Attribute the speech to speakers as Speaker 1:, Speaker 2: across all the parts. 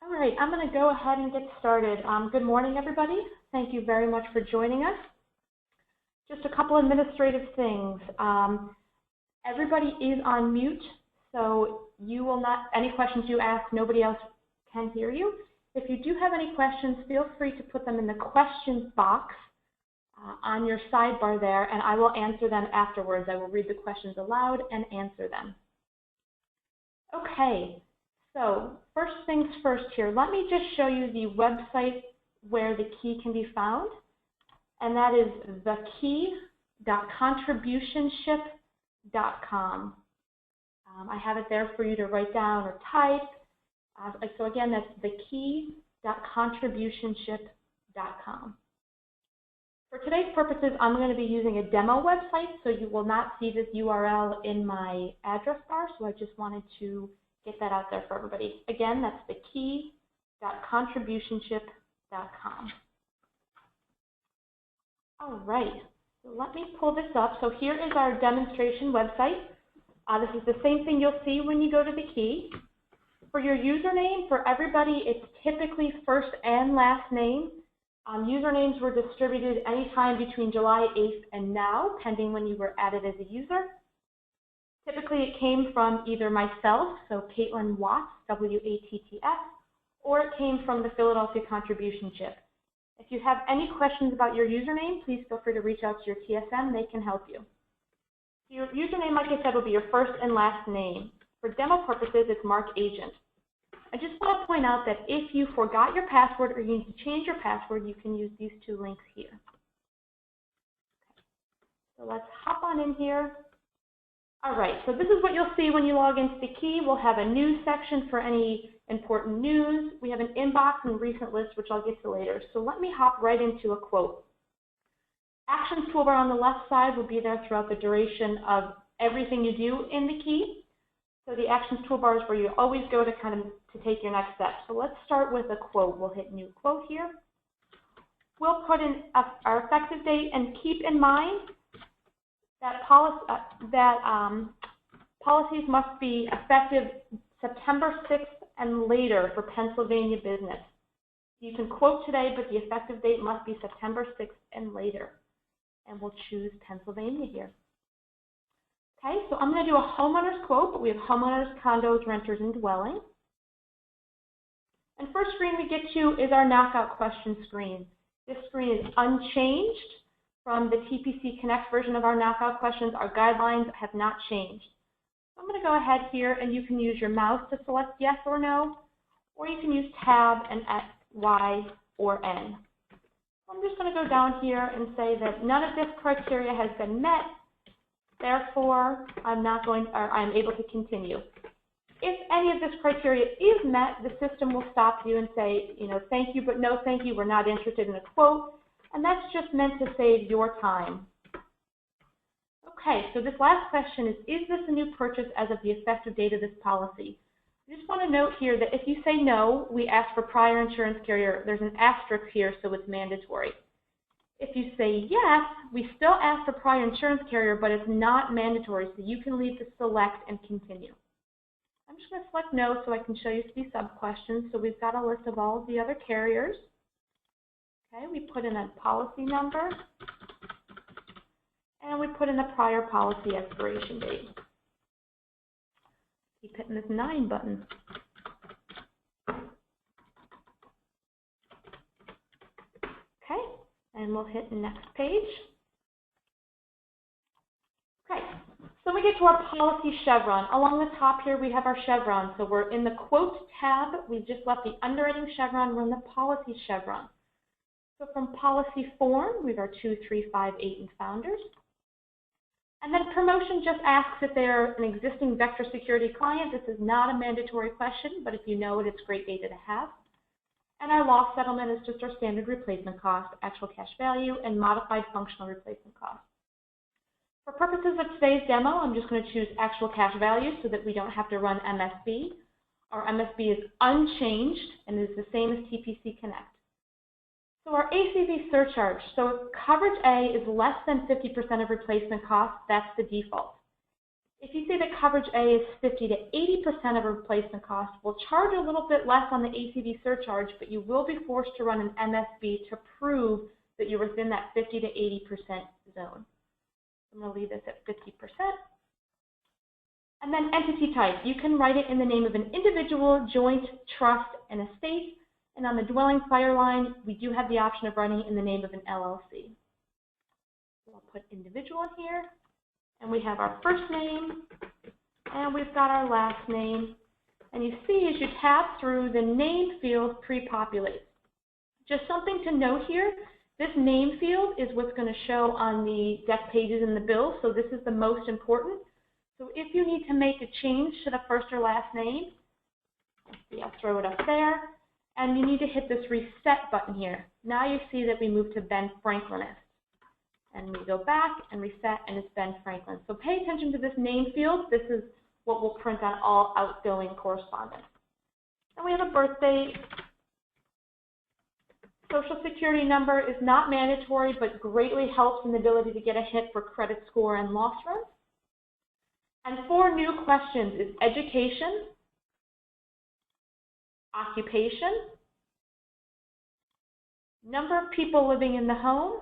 Speaker 1: All right, I'm going to go ahead and get started. Good morning, everybody. Thank you very much for joining us. Just a couple administrative things. Everybody is on mute, so you will not, any questions you ask, nobody else can hear you. If you do have any questions, feel free to put them in the questions box on your sidebar there, and I will answer them afterwards. I will read the questions aloud and answer them. Okay. So first things first here, let me just show you the website where the key can be found, and that is thekey.contributionship.com. I have it there for you to write down or type. So again, that's thekey.contributionship.com. For today's purposes, I'm going to be using a demo website, so you will not see this URL in my address bar, so I just wanted to get that out there for everybody. Again, that's thekey.contributionship.com. All right, so let me pull this up. So here is our demonstration website. This is the same thing you'll see when you go to the key. For your username, for everybody, it's typically first and last name. Usernames were distributed anytime between July 8th and now, pending when you were added as a user. Typically, it came from either myself, so Caitlin Watts, W-A-T-T-S, or it came from the Philadelphia Contribution Ship. If you have any questions about your username, please feel free to reach out to your TSM. They can help you. Your username, like I said, will be your first and last name. For demo purposes, it's Mark Agent. I just want to point out that if you forgot your password or you need to change your password, you can use these two links here. Okay. So let's hop on in here. All right, so this is what you'll see when you log into the key. We'll have a news section for any important news. We have an inbox and recent list, which I'll get to later. So let me hop right into a quote. Actions toolbar on the left side will be there throughout the duration of everything you do in the key. So the actions toolbar is where you always go to take your next step. So let's start with a quote. We'll hit new quote here. We'll put in our effective date, and keep in mind that policies must be effective September 6th and later for Pennsylvania business. You can quote today, but the effective date must be September 6th and later. And we'll choose Pennsylvania here. Okay, so I'm going to do a homeowner's quote, but we have homeowners, condos, renters, and dwelling. And first screen we get to is our knockout question screen. This screen is unchanged from the TPC Connect version of our knockout questions. Our guidelines have not changed. So I'm going to go ahead here, and you can use your mouse to select yes or no, or you can use tab and X, Y, or N. I'm just going to go down here and say that none of this criteria has been met. Therefore, I'm able to continue. If any of this criteria is met, the system will stop you and say, thank you, but no thank you, we're not interested in a quote. And that's just meant to save your time. Okay, so this last question is this a new purchase as of the effective date of this policy? I just want to note here that if you say no, we ask for prior insurance carrier. There's an asterisk here, so it's mandatory. If you say yes, we still ask for prior insurance carrier, but it's not mandatory, so you can leave the select and continue. I'm just going to select no so I can show you the sub-questions. So we've got a list of all of the other carriers. Okay, we put in a policy number, and we put in the prior policy expiration date. Keep hitting this 9 button. Okay, and we'll hit next page. Okay, so we get to our policy chevron. Along the top here, we have our chevron. So we're in the quote tab. We've just left the underwriting chevron. We're in the policy chevron. So from policy form, we have our 2, 3, 5, 8, and founders. And then promotion just asks if they're an existing Vector Security client. This is not a mandatory question, but if you know it, it's great data to have. And our loss settlement is just our standard replacement cost, actual cash value, and modified functional replacement cost. For purposes of today's demo, I'm just going to choose actual cash value so that we don't have to run MSB. Our MSB is unchanged and is the same as TPC Connect. So our ACV surcharge, so if coverage A is less than 50% of replacement cost, that's the default. If you say that coverage A is 50 to 80% of replacement cost, we'll charge a little bit less on the ACV surcharge, but you will be forced to run an MSB to prove that you're within that 50 to 80% zone. I'm going to leave this at 50%. And then entity type. You can write it in the name of an individual, joint, trust, and estate. And on the dwelling fire line, we do have the option of running it in the name of an LLC. So I'll put individual in here. And we have our first name, and we've got our last name. And you see, as you tab through, the name field pre-populates. Just something to note here, this name field is what's going to show on the deck pages in the bill, so this is the most important. So if you need to make a change to the first or last name, let's see, I'll throw it up there, and you need to hit this reset button here. Now you see that we move to Ben Franklinist. And we go back and reset, and it's Ben Franklin. So pay attention to this name field. This is what we'll print on all outgoing correspondence. Then we have a birth date. Social Security number is not mandatory, but greatly helps in the ability to get a hit for credit score and loss runs. And 4 new questions is education, occupation, number of people living in the home,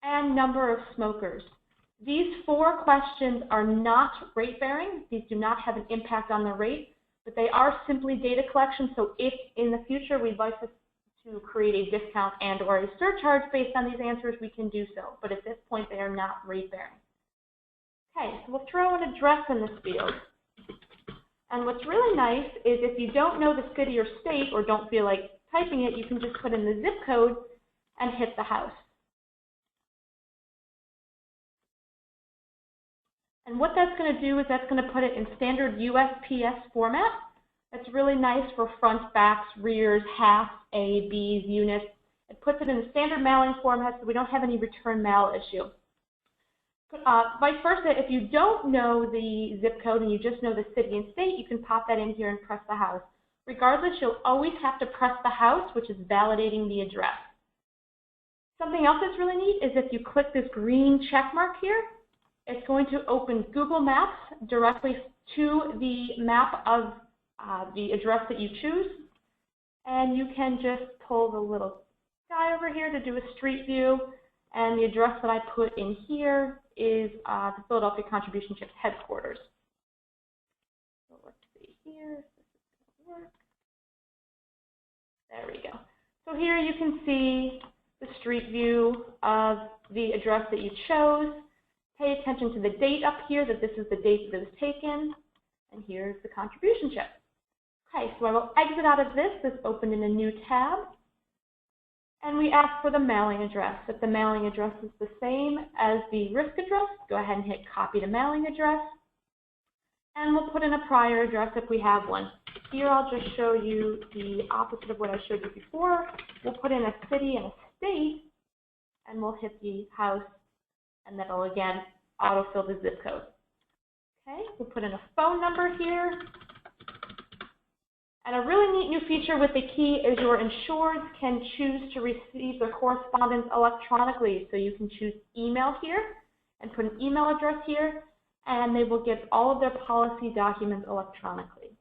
Speaker 1: and number of smokers. These 4 questions are not rate-bearing. These do not have an impact on the rate, but they are simply data collection. So if in the future we'd like to create a discount and or a surcharge based on these answers, we can do so. But at this point, they are not rate-bearing. Okay, so we'll throw an address in this field. And what's really nice is if you don't know the city or state or don't feel like typing it, you can just put in the zip code and hit the house. And what that's going to do is that's going to put it in standard USPS format. That's really nice for front, backs, rears, halves, A, Bs, units. It puts it in the standard mailing format so we don't have any return mail issue. Vice versa, if you don't know the zip code and you just know the city and state, you can pop that in here and press the house. Regardless, you'll always have to press the house, which is validating the address. Something else that's really neat is if you click this green check mark here, it's going to open Google Maps directly to the map of the address that you choose. And you can just pull the little guy over here to do a street view. And the address that I put in here is the Philadelphia Contribution Chips headquarters. So let's see here if this is going to work. There we go. So here you can see the street view of the address that you chose. Pay attention to the date up here, that this is the date that it was taken, and here's the contribution chip. Okay, so I will exit out of this. This opened in a new tab, and we ask for the mailing address. If the mailing address is the same as the risk address, go ahead and hit copy to mailing address, and we'll put in a prior address if we have one. Here I'll just show you the opposite of what I showed you before. We'll put in a city and a state, and we'll hit the house, and that'll again autofill the zip code. Okay, we'll put in a phone number here. And a really neat new feature with the key is your insureds can choose to receive their correspondence electronically. So you can choose email here and put an email address here, and they will get all of their policy documents electronically.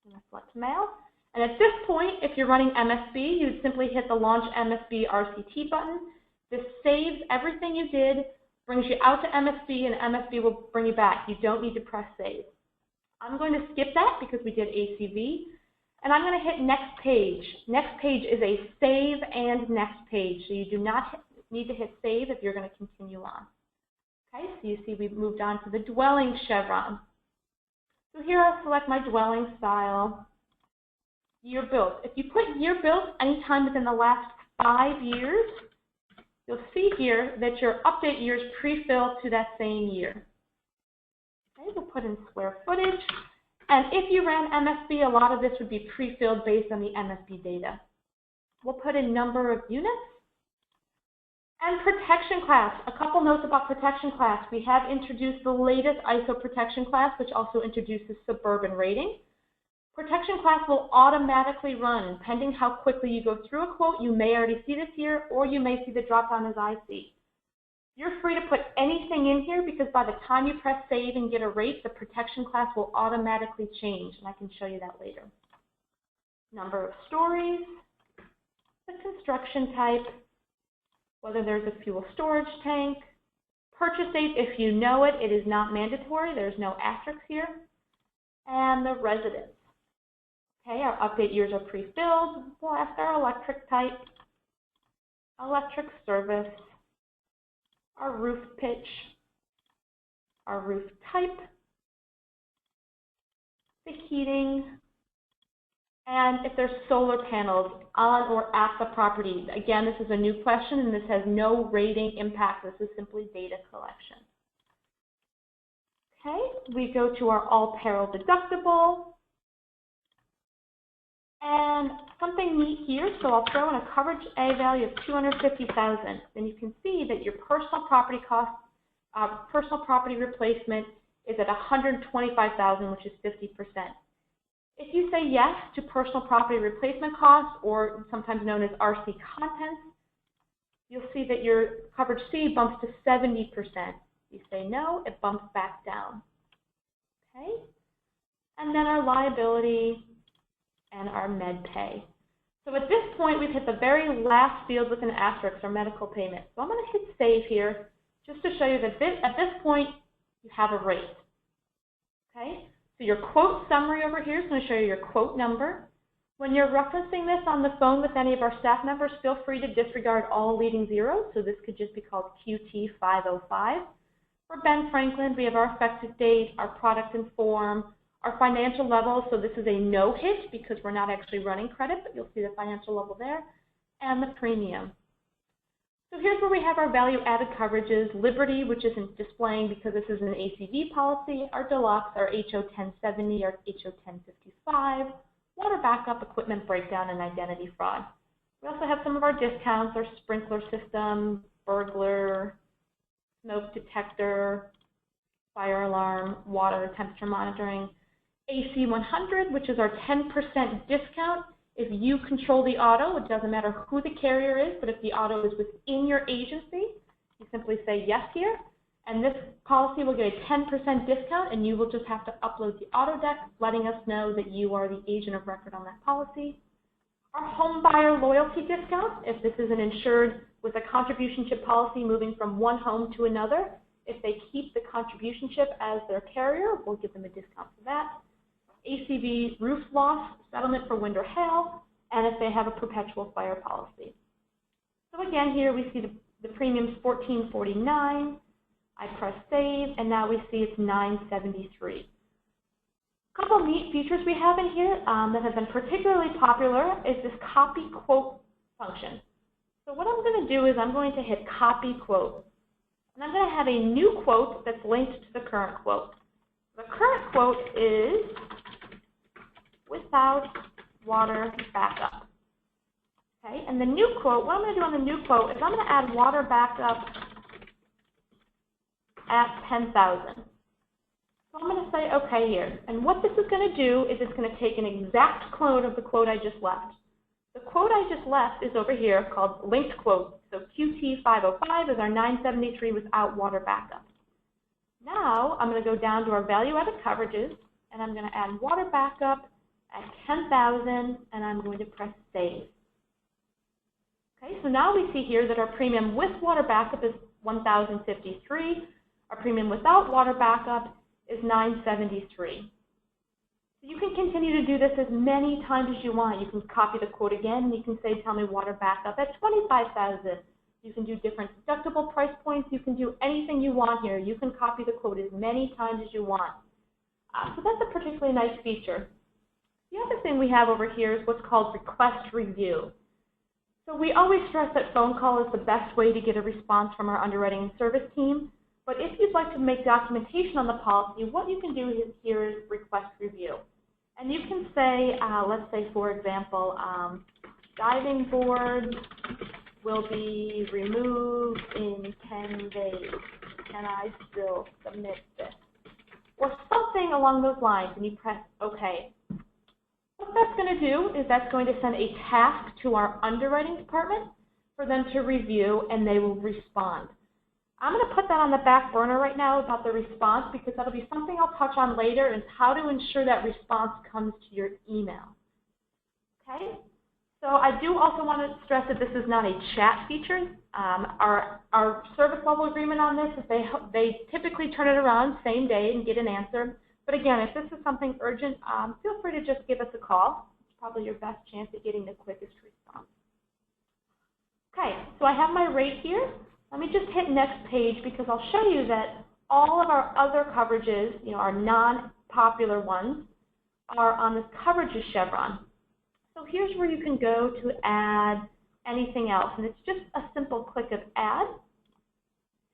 Speaker 1: I'm going to select mail. And at this point, if you're running MSB, you would simply hit the Launch MSB RCT button. This saves everything you did, brings you out to MSB, and MSB will bring you back. You don't need to press save. I'm going to skip that because we did ACV, and I'm going to hit next page. Next page is a save and next page, so you do not need to hit save if you're going to continue on. Okay, so you see we've moved on to the dwelling chevron. So here I'll select my dwelling style, year built. If you put year built anytime within the last 5 years, you'll see here that your update years pre-fill to that same year. Okay, we'll put in square footage. And if you ran MSB, a lot of this would be pre-filled based on the MSB data. We'll put in number of units. And protection class. A couple notes about protection class. We have introduced the latest ISO protection class, which also introduces suburban rating. Protection class will automatically run, pending how quickly you go through a quote. You may already see this here, or you may see the drop-down as I see. You're free to put anything in here because by the time you press save and get a rate, the protection class will automatically change, and I can show you that later. Number of stories, the construction type, whether there's a fuel storage tank, purchase date, if you know it, it is not mandatory, there's no asterisk here, and the residence. Okay, our update years are pre-filled. We'll ask our electric type, electric service, our roof pitch, our roof type, the heating, and if there's solar panels on or at the property. Again, this is a new question and this has no rating impact. This is simply data collection. Okay, we go to our all peril deductible. And something neat here, so I'll throw in a coverage A value of $250,000. And you can see that your personal property cost, personal property replacement is at $125,000, which is 50%. If you say yes to personal property replacement costs, or sometimes known as RC contents, you'll see that your coverage C bumps to 70%. You say no, it bumps back down. Okay? And then our liability and our med pay. So at this point, we've hit the very last field with an asterisk, or medical payment. So I'm going to hit save here just to show you that at this point, you have a rate. Okay? So your quote summary over here is going to show you your quote number. When you're referencing this on the phone with any of our staff members, feel free to disregard all leading zeros. So this could just be called QT505. For Ben Franklin, we have our effective date, our product and form, our financial level, so this is a no hit because we're not actually running credit, but you'll see the financial level there, and the premium. So here's where we have our value-added coverages, Liberty, which isn't displaying because this is an ACV policy, our Deluxe, our HO1070, our HO1055, water backup, equipment breakdown, and identity fraud. We also have some of our discounts, our sprinkler system, burglar, smoke detector, fire alarm, water temperature monitoring, AC100, which is our 10% discount. If you control the auto, it doesn't matter who the carrier is, but if the auto is within your agency, you simply say yes here, and this policy will get a 10% discount, and you will just have to upload the auto deck, letting us know that you are the agent of record on that policy. Our home buyer loyalty discount, if this is an insured with a contributionship policy moving from one home to another, if they keep the contributionship as their carrier, we'll give them a discount for that. ACV roof loss settlement for wind or hail, and if they have a perpetual fire policy. So again, here we see the premium's $14.49. I press save, and now we see it's $9.73. A couple of neat features we have in here that have been particularly popular is this copy quote function. So what I'm going to do is I'm going to hit copy quote. And I'm going to have a new quote that's linked to the current quote. The current quote is without water backup. Okay, and the new quote, what I'm going to do on the new quote is I'm going to add water backup at 10,000. So I'm going to say OK here. And what this is going to do is it's going to take an exact clone of the quote I just left. The quote I just left is over here called linked quote. So QT505 is our 973 without water backup. Now I'm going to go down to our value-added coverages, and I'm going to add water backup at 10,000, and I'm going to press save. Okay, so now we see here that our premium with water backup is $1,053. Our premium without water backup is $973. So you can continue to do this as many times as you want. You can copy the quote again, and you can say, tell me water backup at 25,000. You can do different deductible price points. You can do anything you want here. You can copy the quote as many times as you want. So that's a particularly nice feature. The other thing we have over here is what's called request review. So we always stress that phone call is the best way to get a response from our underwriting and service team. But if you'd like to make documentation on the policy, what you can do here is request review. And you can say, let's say, for example, diving board will be removed in 10 days. Can I still submit this? Or something along those lines, and you press OK. What that's going to do is that's going to send a task to our underwriting department for them to review, and they will respond. I'm going to put that on the back burner right now about the response, because that'll be something I'll touch on later, is how to ensure that response comes to your email. Okay? So I do also want to stress that this is not a chat feature. Our service level agreement on this is they typically turn it around same day and get an answer. But again, if this is something urgent, feel free to just give us a call. It's probably your best chance at getting the quickest response. Okay, so I have my rate here. Let me just hit next page, because I'll show you that all of our other coverages, our non-popular ones, are on this coverages chevron. So here's where you can go to add anything else, and it's just a simple click of add.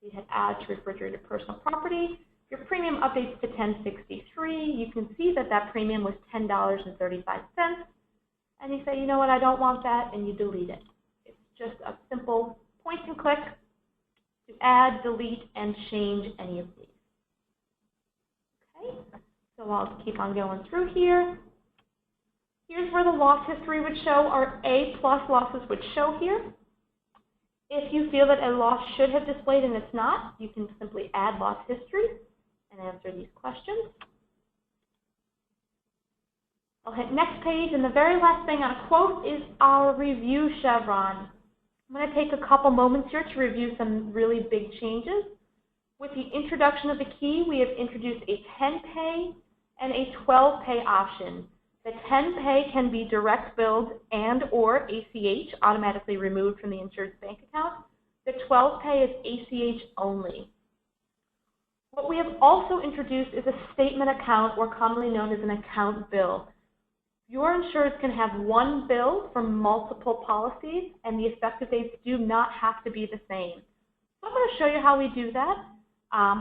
Speaker 1: You hit add to refrigerated personal property. Your premium updates to $10.63. You can see that that premium was $10.35, and you say, you know what, I don't want that, and you delete it. It's just a simple point and click to add, delete, and change any of these. Okay, so I'll keep on going through here. Here's where the loss history would show. Our A+ losses would show here. If you feel that a loss should have displayed and it's not, you can simply add loss history and answer these questions. I'll hit next page, and the very last thing on a quote is our review chevron. I'm going to take a couple moments here to review some really big changes. With the introduction of the key, we have introduced a 10-pay and a 12-pay option. The 10-pay can be direct billed and or ACH, automatically removed from the insured's bank account. The 12-pay is ACH only. What we have also introduced is a statement account, or commonly known as an account bill. Your insurers can have one bill for multiple policies, and the effective dates do not have to be the same. So I'm going to show you how we do that,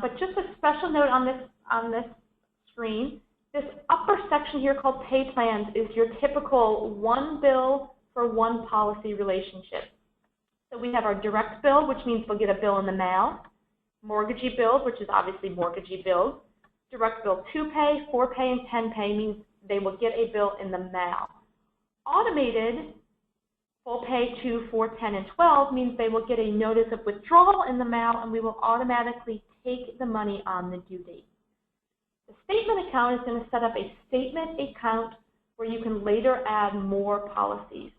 Speaker 1: but just a special note on this screen. This upper section here called Pay Plans is your typical one bill for one policy relationship. So we have our direct bill, which means we'll get a bill in the mail. Mortgagee billed, which is obviously mortgagee billed. Direct bill 2-pay, 4-pay, and 10-pay means they will get a bill in the mail. Automated full pay 2, 4, 10, and 12 means they will get a notice of withdrawal in the mail, and we will automatically take the money on the due date. The statement account is going to set up a statement account where you can later add more policies.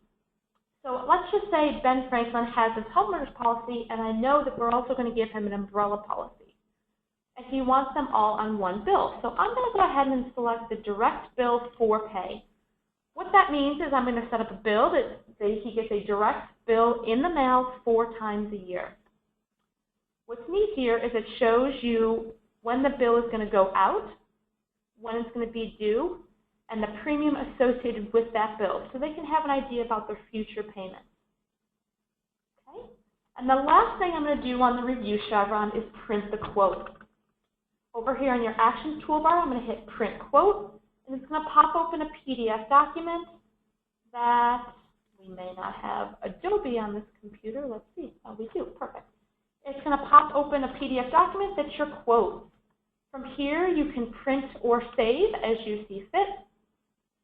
Speaker 1: So let's just say Ben Franklin has his homeowner's policy, and I know that we're also going to give him an umbrella policy. And he wants them all on one bill. So I'm going to go ahead and select the direct bill 4-pay. What that means is I'm going to set up a bill that he gets a direct bill in the mail 4 times a year. What's neat here is it shows you when the bill is going to go out, when it's going to be due, and the premium associated with that bill, so they can have an idea about their future payments. Okay? And the last thing I'm going to do on the review chevron is print the quote. Over here on your actions toolbar, I'm going to hit print quote, and it's going to pop open a PDF document that we may not have Adobe on this computer. Let's see. Oh, we do. Perfect. It's going to pop open a PDF document that's your quote. From here, you can print or save as you see fit.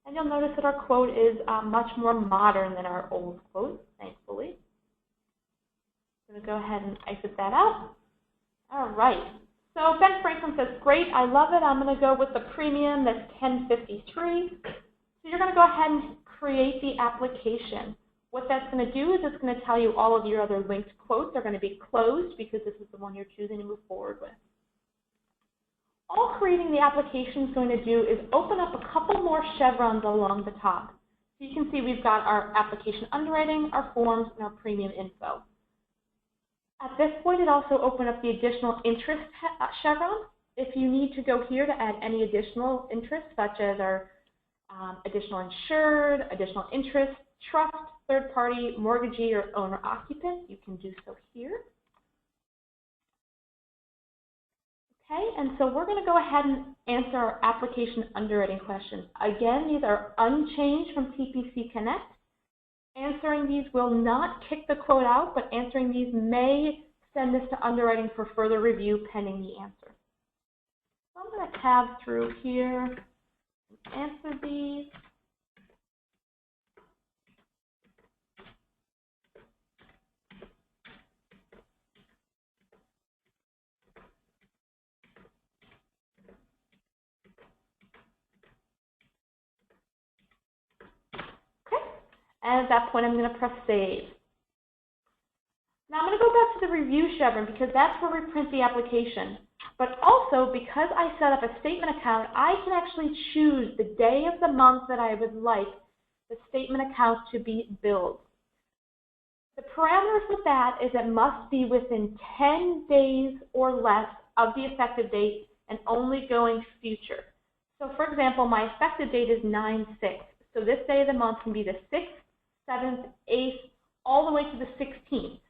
Speaker 1: And you'll notice that our quote is much more modern than our old quote, thankfully. I'm going to go ahead and exit that out. All right. So Ben Franklin says, great, I love it. I'm going to go with the premium that's $10.53. So you're going to go ahead and create the application. What that's going to do is it's going to tell you all of your other linked quotes are going to be closed because this is the one you're choosing to move forward with. All creating the application is going to do is open up a couple more chevrons along the top. So you can see we've got our application underwriting, our forms, and our premium info. At this point, it also opened up the additional interest chevron. If you need to go here to add any additional interest, such as our additional insured, additional interest, trust, third party, mortgagee, or owner occupant, you can do so here. Okay, and so we're going to go ahead and answer our application underwriting questions. Again, these are unchanged from TPC Connect. Answering these will not kick the quote out, but answering these may send this to underwriting for further review pending the answer. So I'm going to tab through here and answer these. And at that point, I'm going to press save. Now I'm going to go back to the review chevron because that's where we print the application. But also, because I set up a statement account, I can actually choose the day of the month that I would like the statement account to be billed. The parameters with that is it must be within 10 days or less of the effective date and only going future. So for example, my effective date is 9/6. So this day of the month can be the 6th, 7th, 8th, all the way to the 16th.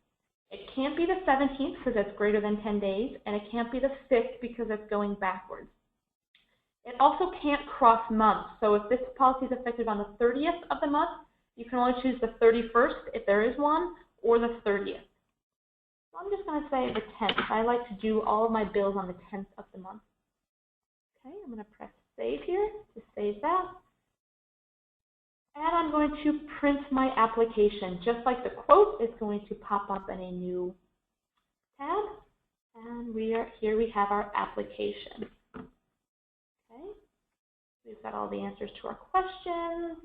Speaker 1: It can't be the 17th because that's greater than 10 days, and it can't be the 5th because that's going backwards. It also can't cross months. So if this policy is effective on the 30th of the month, you can only choose the 31st if there is one, or the 30th. So I'm just going to say the 10th. I like to do all of my bills on the 10th of the month. Okay, I'm going to press save here to save that. And I'm going to print my application. Just like the quote is going to pop up in a new tab. And here we have our application. Okay, we've got all the answers to our questions.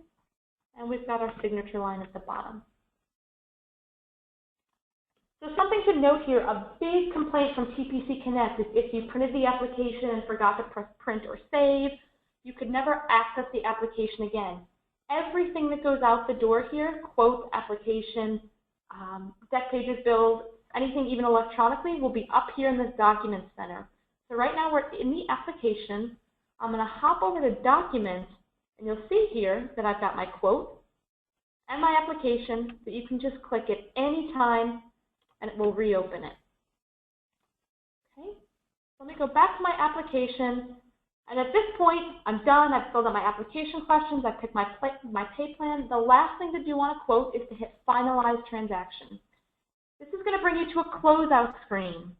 Speaker 1: And we've got our signature line at the bottom. So something to note here, a big complaint from TPC Connect is if you printed the application and forgot to press print or save, you could never access the application again. Everything that goes out the door here, quote, application, deck pages, bills, anything even electronically will be up here in this document center. So right now we're in the application. I'm going to hop over to documents, and you'll see here that I've got my quote and my application that you can just click at any time and it will reopen it. Okay, let me go back to my application. And at this point, I'm done. I've filled out my application questions. I've picked my pay plan. The last thing to do on a quote is to hit Finalize Transaction. This is going to bring you to a closeout screen.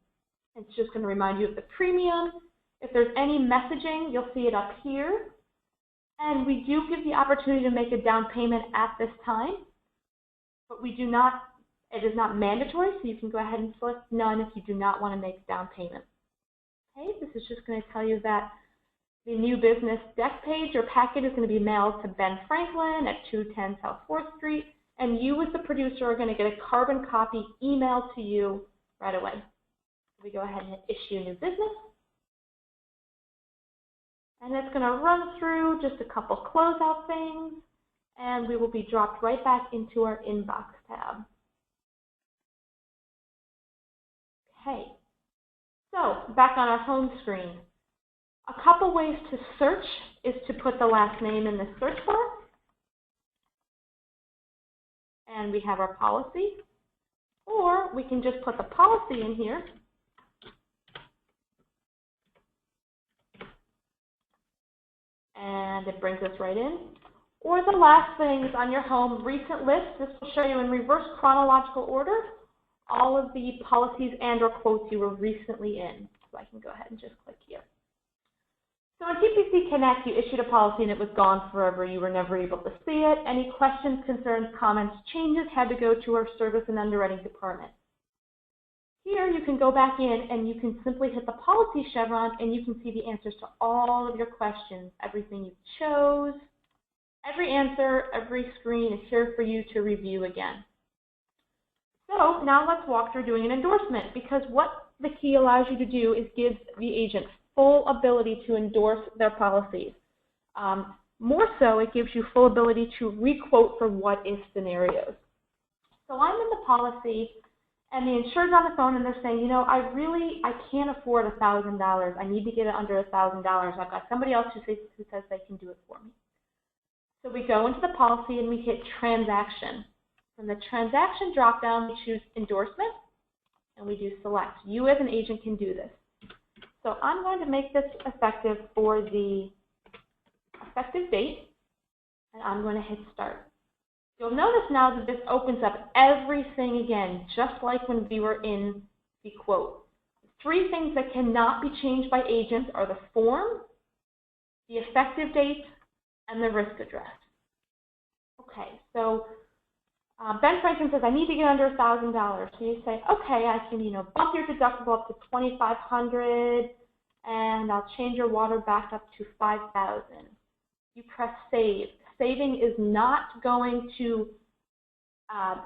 Speaker 1: It's just going to remind you of the premium. If there's any messaging, you'll see it up here. And we do give the opportunity to make a down payment at this time, but we do not, it is not mandatory, so you can go ahead and select none if you do not want to make a down payment. Okay, this is just going to tell you that the new business deck page or packet is going to be mailed to Ben Franklin at 210 South 4th Street, and you as the producer are going to get a carbon copy emailed to you right away. We go ahead and hit Issue New Business, and it's going to run through just a couple closeout things, and we will be dropped right back into our Inbox tab. Okay, so back on our home screen. A couple ways to search is to put the last name in the search bar. And we have our policy. Or we can just put the policy in here. And it brings us right in. Or the last thing is on your home recent list. This will show you in reverse chronological order all of the policies and or quotes you were recently in. So I can go ahead and just click here. So in TPC Connect, you issued a policy and it was gone forever. You were never able to see it. Any questions, concerns, comments, changes had to go to our service and underwriting department. Here you can go back in and you can simply hit the policy chevron and you can see the answers to all of your questions. Everything you chose, every answer, every screen is here for you to review again. So now let's walk through doing an endorsement, because what the key allows you to do is give the agent full ability to endorse their policies. More so, it gives you full ability to requote for what-if scenarios. So I'm in the policy, and the insured's on the phone, and they're saying, you know, I can't afford $1,000. I need to get it under $1,000. I've got somebody else who says they can do it for me. So we go into the policy, and we hit Transaction. From the Transaction dropdown, we choose Endorsement, and we do Select. You as an agent can do this. So I'm going to make this effective for the effective date, and I'm going to hit Start. You'll notice now that this opens up everything again, just like when we were in the quote. Three things that cannot be changed by agents are the form, the effective date, and the risk address. Okay, so Ben Franklin says, I need to get under $1,000. So you say, okay, I can, bump your deductible up to $2,500, and I'll change your water back up to $5,000. You press Save. Saving is not going to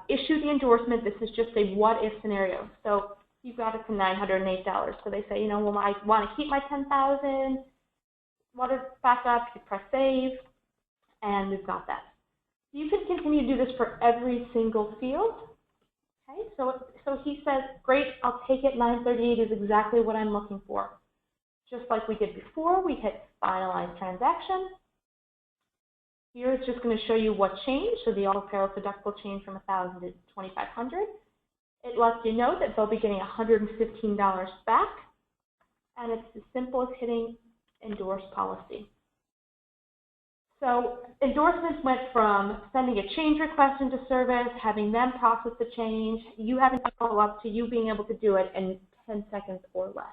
Speaker 1: issue the endorsement. This is just a what-if scenario. So you've got it to $908. So they say, you know, well, I want to keep my $10,000. What is back up? You press save, and we've got that. You can continue to do this for every single field. Okay, so he says, great, I'll take it. 938 is exactly what I'm looking for. Just like we did before, we hit finalize transaction. Here it's just going to show you what changed. So the auto peril deductible changed from $1,000 to $2,500. It lets you know that they'll be getting $115 back, and it's as simple as hitting endorse policy. So endorsements went from sending a change request into service, having them process the change, you having to follow up, to you being able to do it in 10 seconds or less.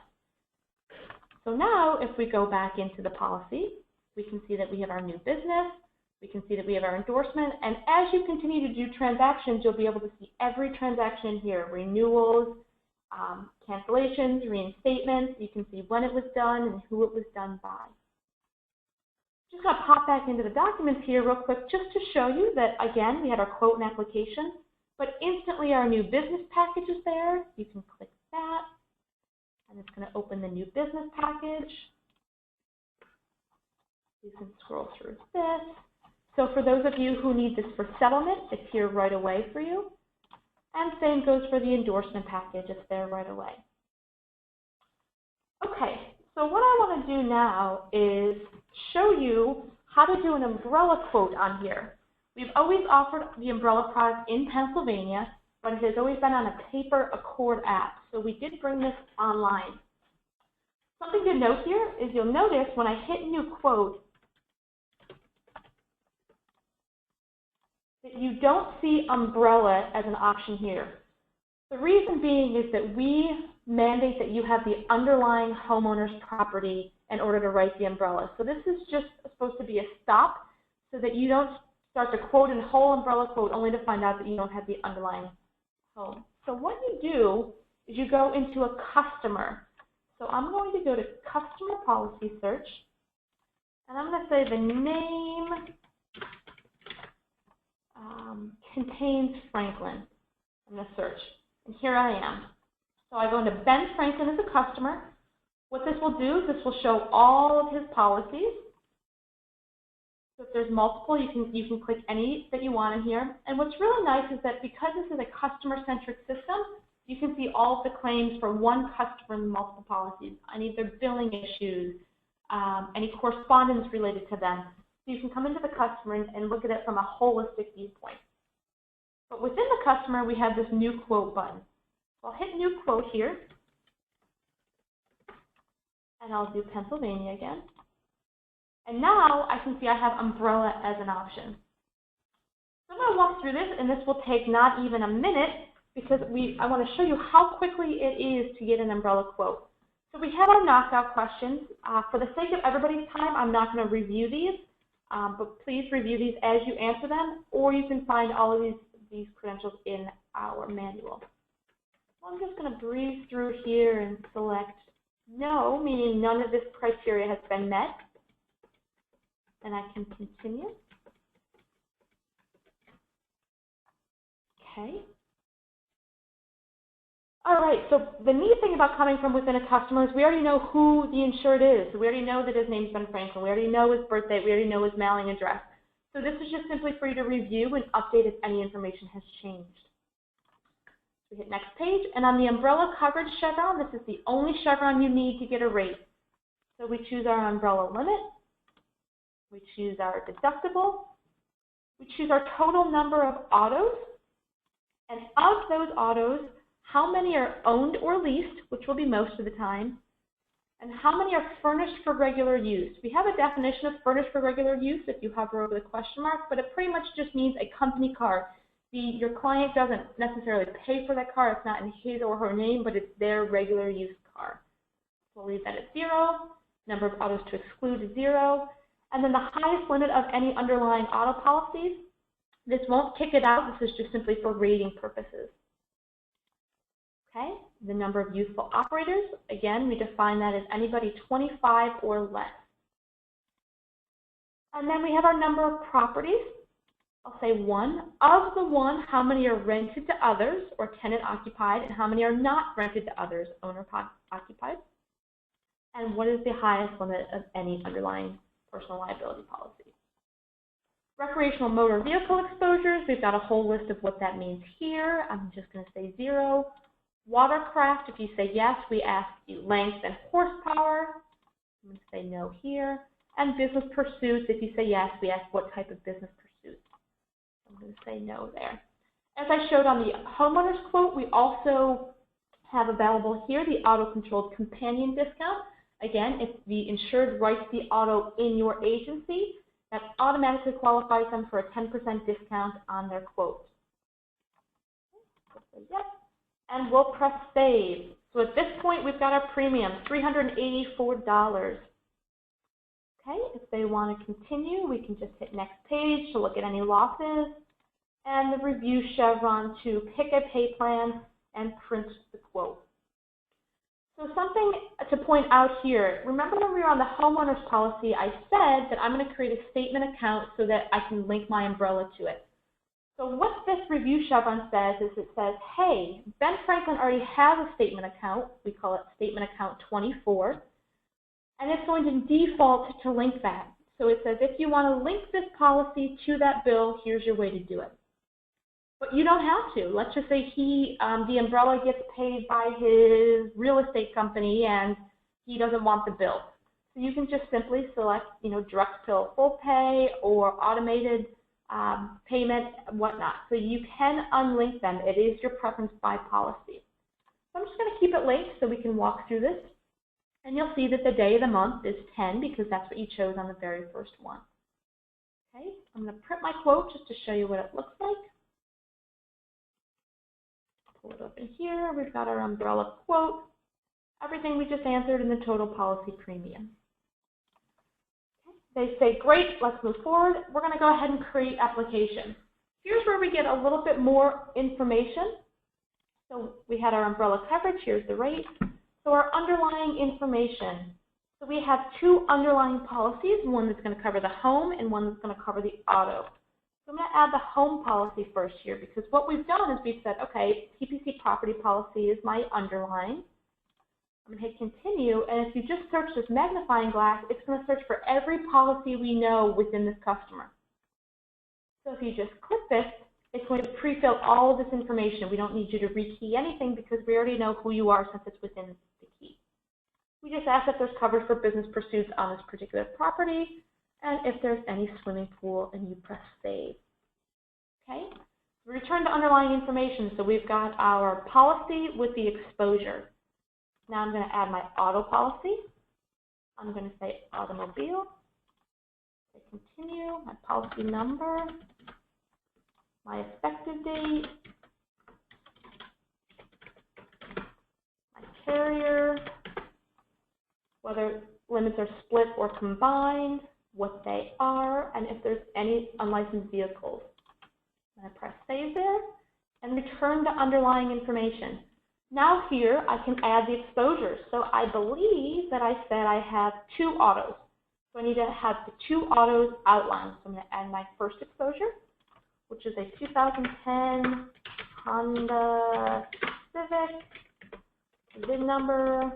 Speaker 1: So now if we go back into the policy, we can see that we have our new business, we can see that we have our endorsement, and as you continue to do transactions, you'll be able to see every transaction here, renewals, cancellations, reinstatements. You can see when it was done and who it was done by. Just going to pop back into the documents here real quick just to show you that, again, we had our quote and application, but instantly our new business package is there. You can click that, and it's going to open the new business package. You can scroll through this. So for those of you who need this for settlement, it's here right away for you. And same goes for the endorsement package. It's there right away. Okay, so what I want to do now is show you how to do an umbrella quote on here. We've always offered the umbrella product in Pennsylvania, but it has always been on a paper Accord app. So we did bring this online. Something to note here is you'll notice when I hit new quote that you don't see umbrella as an option here. The reason being is that we mandate that you have the underlying homeowner's property in order to write the umbrella. So this is just supposed to be a stop so that you don't start to quote a whole umbrella quote only to find out that you don't have the underlying home. So what you do is you go into a customer. So I'm going to go to customer policy search, and I'm going to say the name contains Franklin. I'm going to search, and here I am. So I go into Ben Franklin as a customer. What this will do is this will show all of his policies. So if there's multiple, you can click any that you want in here. And what's really nice is that because this is a customer-centric system, you can see all of the claims for one customer and multiple policies. Any of their billing issues, any correspondence related to them. So you can come into the customer and look at it from a holistic viewpoint. But within the customer, we have this new quote button. So I'll hit new quote here, and I'll do Pennsylvania again. And now I can see I have umbrella as an option. So I'm going to walk through this, and this will take not even a minute because I want to show you how quickly it is to get an umbrella quote. So we have our knockout questions. For the sake of everybody's time, I'm not going to review these, but please review these as you answer them, or you can find all of these credentials in our manual. I'm just going to breeze through here and select no, meaning none of this criteria has been met. And I can continue. Okay. All right, so the neat thing about coming from within a customer is we already know who the insured is. So we already know that his name's Ben Franklin. We already know his birthday. We already know his mailing address. So this is just simply for you to review and update if any information has changed. We hit next page, and on the umbrella coverage chevron, this is the only chevron you need to get a rate. So we choose our umbrella limit, we choose our deductible, we choose our total number of autos, and of those autos, how many are owned or leased, which will be most of the time, and how many are furnished for regular use. We have a definition of furnished for regular use if you hover over the question mark, but it pretty much just means a company car. Your client doesn't necessarily pay for that car. It's not in his or her name, but it's their regular use car. We'll leave that at 0. Number of autos to exclude is 0. And then the highest limit of any underlying auto policies. This won't kick it out. This is just simply for rating purposes. Okay. The number of useful operators. Again, we define that as anybody 25 or less. And then we have our number of properties. I'll say 1. Of the 1, how many are rented to others or tenant occupied, and how many are not rented to others, owner occupied? And what is the highest limit of any underlying personal liability policy? Recreational motor vehicle exposures, we've got a whole list of what that means here. I'm just going to say 0. Watercraft, if you say yes, we ask you length and horsepower. I'm going to say no here. And business pursuits, if you say yes, we ask what type of business pursuits. I'm going to say no there. As I showed on the homeowner's quote, we also have available here the auto-controlled companion discount. Again, if the insured writes the auto in your agency, that automatically qualifies them for a 10% discount on their quote. Okay, yes. And we'll press save. So at this point, we've got our premium, $384. Okay, if they want to continue, we can just hit next page to look at any losses, and the review chevron to pick a pay plan and print the quote. So something to point out here, remember when we were on the homeowner's policy, I said that I'm going to create a statement account so that I can link my umbrella to it. So what this review chevron says is it says, hey, Ben Franklin already has a statement account. We call it statement account 24. And it's going to default to link that. So it says, if you want to link this policy to that bill, here's your way to do it. But you don't have to. Let's just say the umbrella gets paid by his real estate company and he doesn't want the bill. So you can just simply select, direct bill full pay or automated payment, whatnot. So you can unlink them. It is your preference by policy. So I'm just going to keep it linked so we can walk through this. And you'll see that the day of the month is 10 because that's what you chose on the very first one. Okay, I'm going to print my quote just to show you what it looks like. Pull it open here. We've got our umbrella quote, everything we just answered in the total policy premium. Okay. They say, great, let's move forward. We're going to go ahead and create application. Here's where we get a little bit more information. So we had our umbrella coverage. Here's the rate. So our underlying information. So we have 2 underlying policies, one that's going to cover the home and one that's going to cover the auto. So I'm going to add the home policy first here because what we've done is we've said, okay, TPC property policy is my underlying. I'm going to hit continue, and if you just search this magnifying glass, it's going to search for every policy we know within this customer. So if you just click this, it's going to pre-fill all of this information. We don't need you to rekey anything because we already know who you are since it's within the key. We just ask if there's coverage for business pursuits on this particular property, and if there's any swimming pool, and you press save. Okay? We return to underlying information. So we've got our policy with the exposure. Now I'm going to add my auto policy. I'm going to say automobile. Say continue, my policy number, my effective date, my carrier, whether limits are split or combined, what they are, and if there's any unlicensed vehicles. And I press save there and return to underlying information. Now here I can add the exposures. So I believe that I said I have 2 autos. So I need to have the 2 autos outlined. So I'm going to add my first exposure, which is a 2010 Honda Civic, VIN number,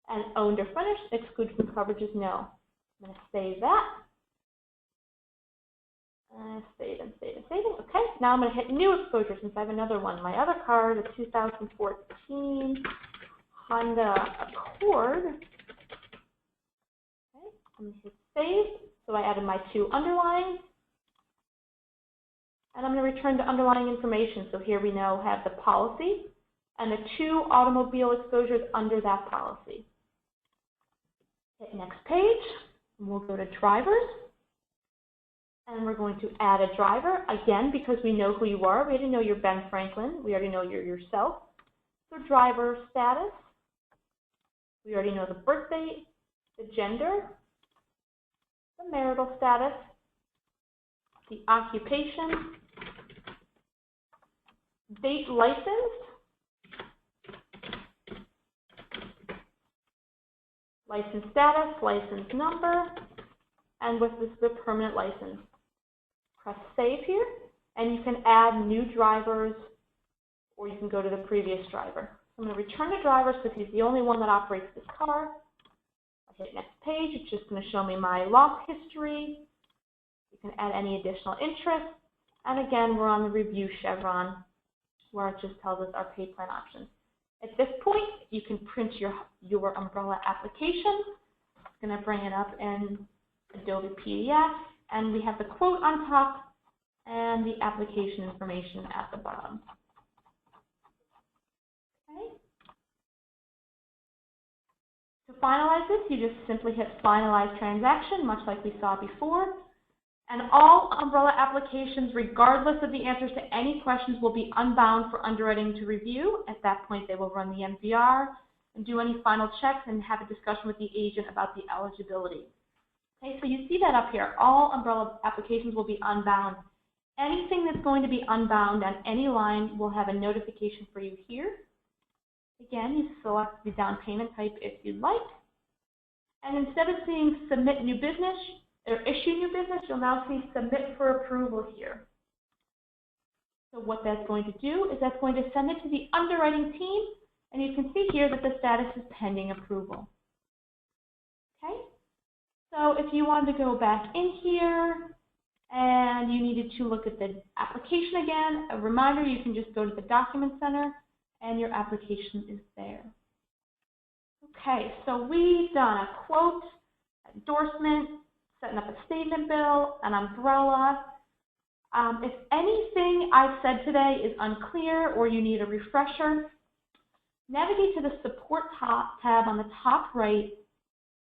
Speaker 1: and owned or furnished. Exclude from coverages, no. I'm going to save that. Save and save and save. Okay, now I'm going to hit new exposure since I have another one. My other car is a 2014 Honda Accord. Okay, I'm going to hit save. So I added my 2 underlying. And I'm going to return to underlying information. So here we now have the policy and the 2 automobile exposures under that policy. Hit next page. And we'll go to drivers. And we're going to add a driver, again, because we know who you are. We already know you're Ben Franklin. We already know you're yourself. So driver status. We already know the birth date, the gender, the marital status, the occupation, date licensed, license status, license number, and with this the permanent license. Press Save here, and you can add new drivers, or you can go to the previous driver. So I'm going to return to drivers because he's the only one that operates this car. I hit next page. It's just going to show me my loss history. You can add any additional interest. And again, we're on the review chevron where it just tells us our pay plan options. At this point, you can print your umbrella application. It's going to bring it up in Adobe PDF. And we have the quote on top and the application information at the bottom. Okay. To finalize this, you just simply hit Finalize Transaction, much like we saw before. And all umbrella applications, regardless of the answers to any questions, will be unbound for underwriting to review. At that point, they will run the MVR and do any final checks and have a discussion with the agent about the eligibility. Okay, so you see that up here. All umbrella applications will be unbound. Anything that's going to be unbound on any line will have a notification for you here. Again, you select the down payment type if you'd like. And instead of seeing Submit New Business, or Issue New Business, you'll now see Submit for Approval here. So what that's going to do is that's going to send it to the underwriting team, and you can see here that the status is pending approval. Okay? So if you wanted to go back in here and you needed to look at the application again, a reminder, you can just go to the Document Center and your application is there. Okay, so we've done a quote, endorsement, setting up a statement bill, an umbrella. If anything I've said today is unclear or you need a refresher, navigate to the Support tab on the top right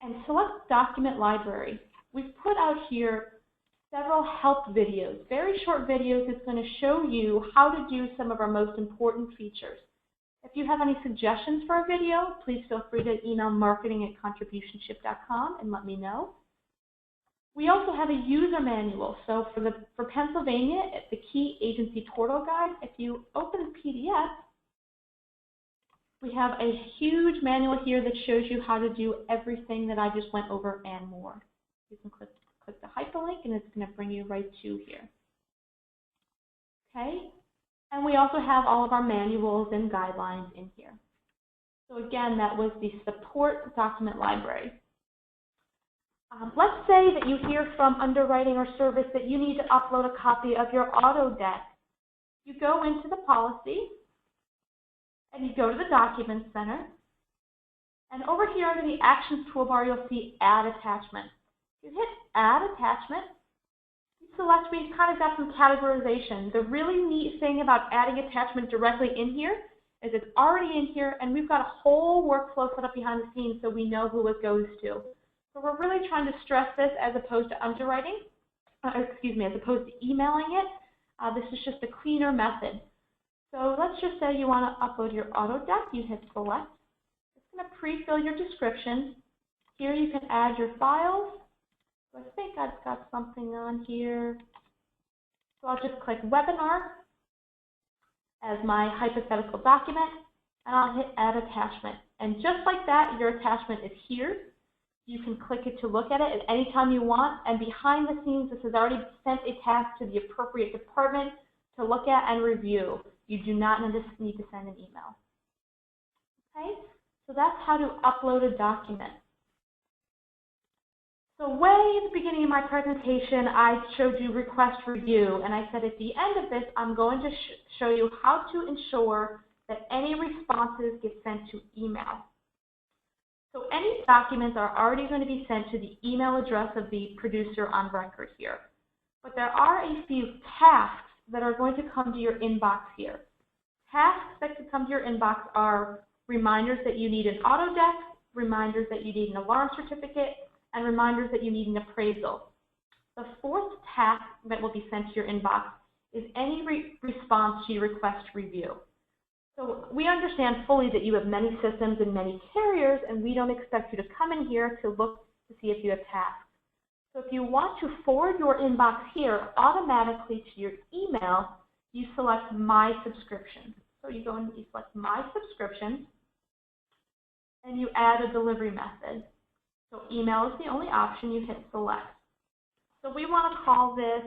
Speaker 1: and select Document Library. We've put out here several help videos, very short videos that's going to show you how to do some of our most important features. If you have any suggestions for a video, please feel free to email marketing@contributionship.com and let me know. We also have a user manual. So for Pennsylvania, it's the Key Agency Portal Guide. If you open the PDF, we have a huge manual here that shows you how to do everything that I just went over and more. You can click the hyperlink and it's going to bring you right to here. Okay? And we also have all of our manuals and guidelines in here. So again, that was the Support Document Library. Let's say that you hear from underwriting or service that you need to upload a copy of your auto deck. You go into the policy and you go to the Document Center. And over here under the Actions toolbar, you'll see Add Attachment. You hit Add Attachment. You select, we've kind of got some categorization. The really neat thing about adding attachment directly in here is it's already in here and we've got a whole workflow set up behind the scenes so we know who it goes to. So we're really trying to stress this as opposed to underwriting, as opposed to emailing it. This is just a cleaner method. So let's just say you want to upload your auto deck. You hit Select. It's going to pre-fill your description. Here you can add your files. So I think I've got something on here. So I'll just click Webinar as my hypothetical document, and I'll hit Add Attachment. And just like that, your attachment is here. You can click it to look at it at any time you want, and behind the scenes, this has already sent a task to the appropriate department to look at and review. You do not need to send an email. Okay, so that's how to upload a document. So way at the beginning of my presentation, I showed you request review, and I said at the end of this, I'm going to show you how to ensure that any responses get sent to email. So any documents are already going to be sent to the email address of the producer on record here. But there are a few tasks that are going to come to your inbox here. Tasks that could come to your inbox are reminders that you need an auto deck, reminders that you need an alarm certificate, and reminders that you need an appraisal. The fourth task that will be sent to your inbox is any response to your request review. So we understand fully that you have many systems and many carriers, and we don't expect you to come in here to look to see if you have tasks. So if you want to forward your inbox here automatically to your email, you select My Subscription. So you go and you select My Subscription, and you add a delivery method. So email is the only option. You hit Select. So we want to call this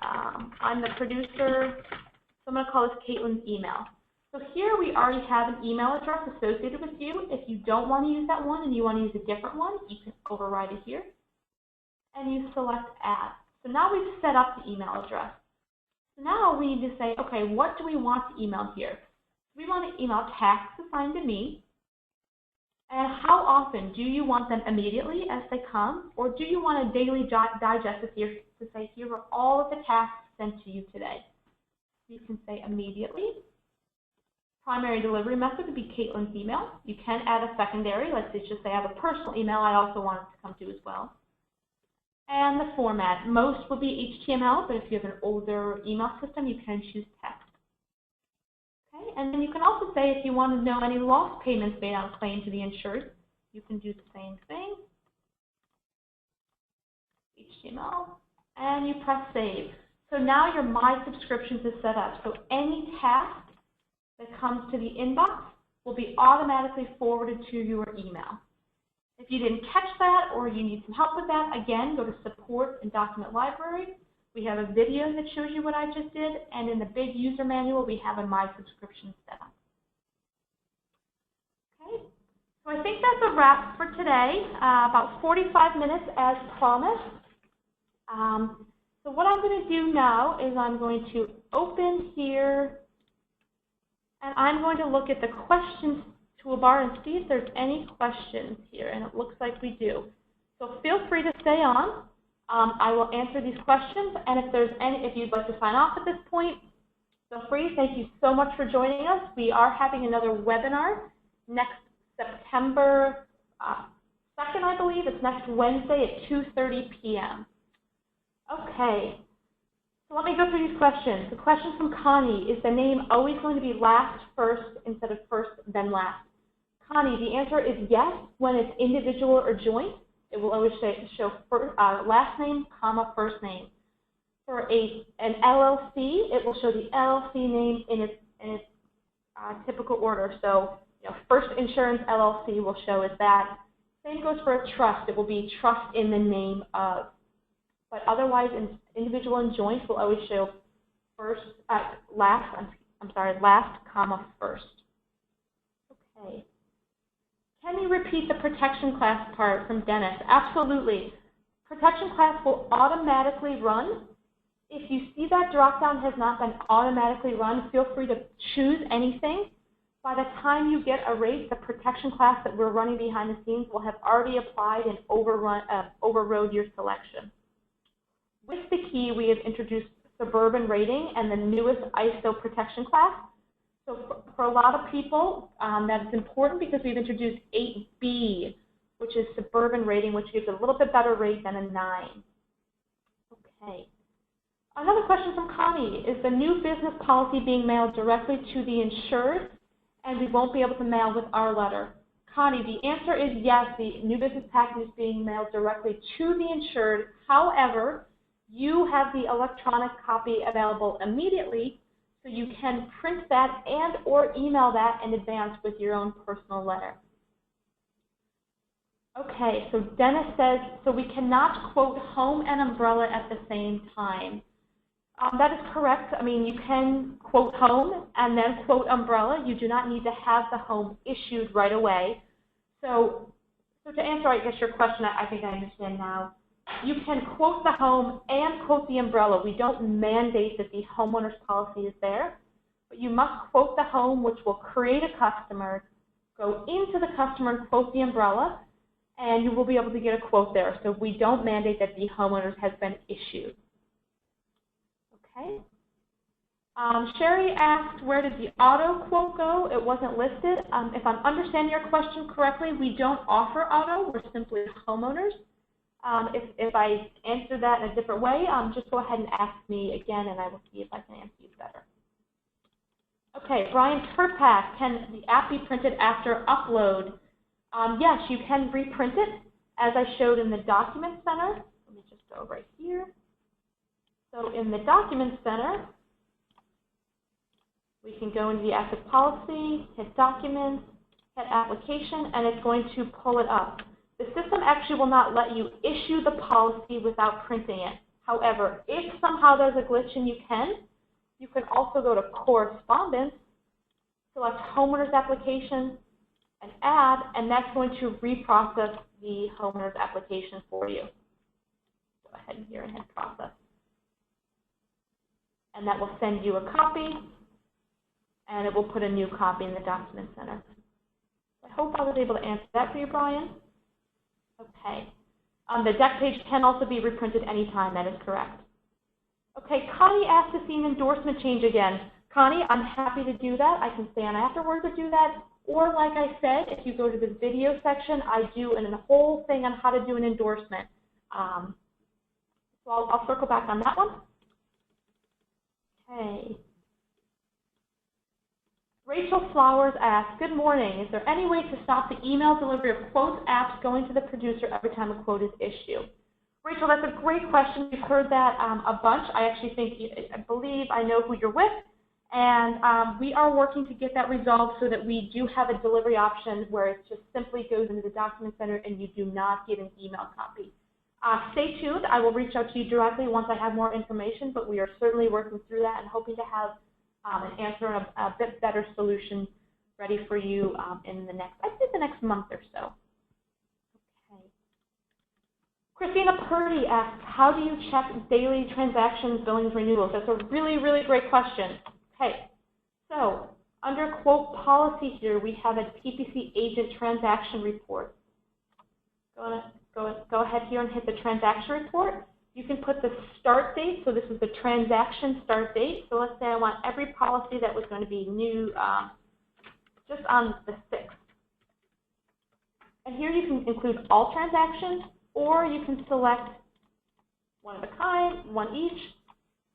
Speaker 1: I'm the producer, so I'm going to call this Caitlin's email. So here we already have an email address associated with you. If you don't want to use that one and you want to use a different one, you can override it here. And you select Add. So now we've set up the email address. So now we need to say, okay, what do we want to email here? We want to email tasks assigned to me. And how often? Do you want them immediately as they come? Or do you want a daily digest to say, here are all of the tasks sent to you today? You can say immediately. Primary delivery method would be Caitlin's email. You can add a secondary. Let's just say I have a personal email I also want it to come to as well. And the format. Most will be HTML, but if you have an older email system, you can choose text. Okay, and then you can also say if you want to know any lost payments made on a claim to the insured, you can do the same thing. HTML, and you press Save. So now your My Subscriptions is set up. So any task that comes to the inbox will be automatically forwarded to your email. If you didn't catch that or you need some help with that, again, go to Support and Document Library. We have a video that shows you what I just did, and in the big user manual, we have a My Subscription set up. Okay, so I think that's a wrap for today, about 45 minutes as promised. So what I'm going to do now is I'm going to open here, and I'm going to look at the questions toolbar and see if there's any questions here, and it looks like we do. So feel free to stay on. I will answer these questions, and if you'd like to sign off at this point, feel free. Thank you so much for joining us. We are having another webinar next September 2nd, I believe. It's next Wednesday at 2:30 p.m. Okay, so let me go through these questions. The question from Connie, is the name always going to be last first instead of first then last? Connie, the answer is yes. When it's individual or joint, it will always show last name, comma, first name. For an LLC, it will show the LLC name in its typical order. So, First Insurance LLC will show as that. Same goes for a trust. It will be trust in the name of. But otherwise, individual and joint will always show last, comma, first. Okay. Can you repeat the protection class part from Dennis? Absolutely. Protection class will automatically run. If you see that drop-down has not been automatically run, feel free to choose anything. By the time you get a rate, the protection class that we're running behind the scenes will have already applied and overrode your selection. With the key, we have introduced Suburban Rating and the newest ISO protection class. So for a lot of people, that's important because we've introduced 8B, which is Suburban Rating, which gives a little bit better rate than a 9. Okay. Another question from Connie, is the new business policy being mailed directly to the insured, and we won't be able to mail with our letter? Connie, the answer is yes, the new business package is being mailed directly to the insured. However, you have the electronic copy available immediately, so you can print that and or email that in advance with your own personal letter. Okay, so Dennis says, so we cannot quote home and umbrella at the same time. That is correct. I mean, you can quote home and then quote umbrella. You do not need to have the home issued right away. So to answer, I guess, your question, I think I understand now. You can quote the home and quote the umbrella. We don't mandate that the homeowner's policy is there, but you must quote the home, which will create a customer, go into the customer and quote the umbrella, and you will be able to get a quote there. So we don't mandate that the homeowner's has been issued. Okay. Sherry asked, where did the auto quote go? It wasn't listed. If I'm understanding your question correctly, we don't offer auto. We're simply homeowners. If I answer that in a different way, just go ahead and ask me again, and I will see if I can answer you better. Okay, Brian Kirkpatrick, can the app be printed after upload? Yes, you can reprint it, as I showed in the Document Center. Let me just go right here. So in the Document Center, we can go into the active policy, hit Documents, hit Application, and it's going to pull it up. The system actually will not let you issue the policy without printing it. However, if somehow there's a glitch and you can also go to correspondence, select homeowner's application, and add, and that's going to reprocess the homeowner's application for you. Go ahead here and hit process. And that will send you a copy, and it will put a new copy in the document center. I hope I was able to answer that for you, Brian. Okay. The deck page can also be reprinted anytime. That is correct. Okay, Connie asked to see an endorsement change again. Connie, I'm happy to do that. I can stay on afterwards to do that. Or like I said, if you go to the video section, I do a whole thing on how to do an endorsement. So I'll circle back on that one. Okay. Rachel Flowers asks, good morning. Is there any way to stop the email delivery of quotes apps going to the producer every time a quote is issued? Rachel, that's a great question. We've heard that a bunch. I believe I know who you're with. And we are working to get that resolved so that we do have a delivery option where it just simply goes into the document center and you do not get an email copy. Stay tuned. I will reach out to you directly once I have more information, but we are certainly working through that and hoping to have an answer and a bit better solution ready for you in the next month or so. Okay. Christina Purdy asks, how do you check daily transactions, billings, renewals? That's a really, really great question. Okay, so under quote policy here, we have a PPC agent transaction report. Go ahead here and hit the transaction report. You can put the start date, so this is the transaction start date. So let's say I want every policy that was going to be new just on the 6th. And here you can include all transactions, or you can select one of a kind, one each,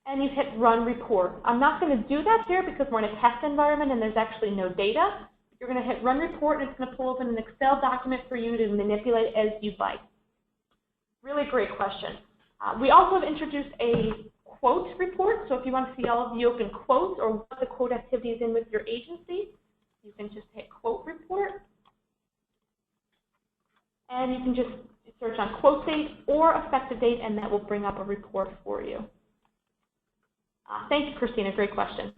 Speaker 1: and you hit run report. I'm not going to do that here because we're in a test environment and there's actually no data. You're going to hit run report and it's going to pull open an Excel document for you to manipulate as you'd like. Really great question. We also have introduced a quote report, so if you want to see all of the open quotes or what the quote activity is in with your agency, you can just hit quote report. And you can just search on quote date or effective date, and that will bring up a report for you. Thank you, Christina. Great question.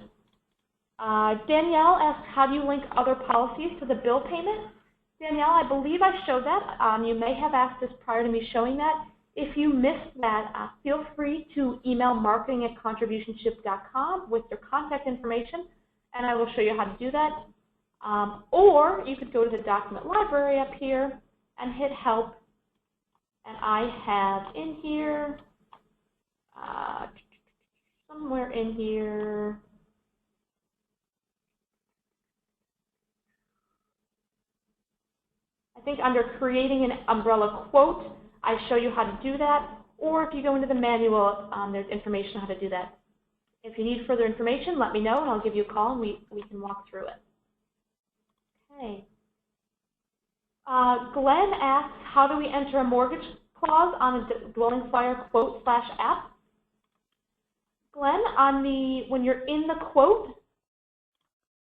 Speaker 1: Danielle asked, how do you link other policies to the bill payment? Danielle, I believe I showed that. You may have asked this prior to me showing that. If you missed that, feel free to email marketing@contributionship.com with your contact information, and I will show you how to do that. Or you could go to the document library up here and hit help. And I have in here, somewhere in here, I think under creating an umbrella quote, I show you how to do that, or if you go into the manual, there's information on how to do that. If you need further information, let me know, and I'll give you a call, and we can walk through it. Okay. Glenn asks, how do we enter a mortgage clause on a dwelling fire quote/app? Glenn, when you're in the quote,